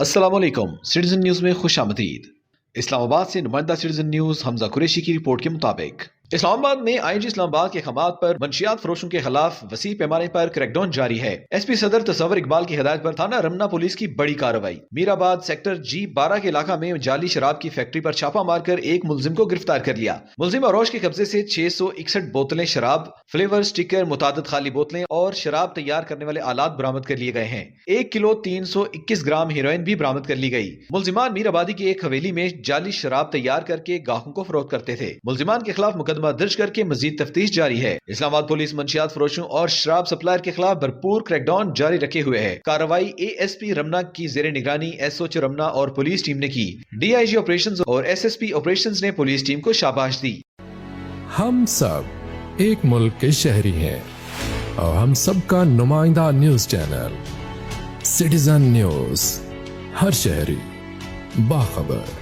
अस्सलाम वालेकुम। Citizen news में खुश आमदीद। इस्लामाबाद से नुमाइंदा सिटीजन न्यूज हमजा कुरैशी की रिपोर्ट के मुताबिक इस्लामाबाद में आईजी इस्लामाबाद के खमात पर मंशियात फरोशों के खिलाफ वसी पैमाने पर क्रैकडाउन जारी है। एसपी सदर तसव्वुर इकबाल की हिदायत पर थाना रमना पुलिस की बड़ी कार्रवाई। मीराबाद सेक्टर G12 के इलाका में जाली शराब की फैक्ट्री पर छापा मारकर एक मुलजिम को गिरफ्तार कर लिया। मुलजिम अरोश के कब्जे से 661 बोतलें शराब, फ्लेवर स्टिकर, मुतादिद खाली बोतलें और शराब तैयार करने वाले आलात बरामद कर लिए गए हैं। 1 किलो 321 ग्राम हेरोइन भी बरामद कर ली गई। मुलजिमान मीराबादी की एक हवेली में जाली शराब तैयार करके गाहकों को फरोख्त करते थे। मुलजिमान के खिलाफ मुकदमा दर्ज करके मजीद तफ्तीश जारी है। इस्लामाबाद पुलिस मंशियात फरोशों और शराब सप्लायर के खिलाफ भरपूर क्रैकडाउन जारी रखे हुए है। कार्रवाई ASP रमना की जेर निगरानी SOH रमना और पुलिस टीम ने की। DIG ऑपरेशंस और SSP ऑपरेशंस ने पुलिस टीम को शाबाश दी। हम सब एक मुल्क के शहरी हैं और हम सब का नुमाइंदा न्यूज चैनल सिटीजन न्यूज, हर शहरी बाखबर।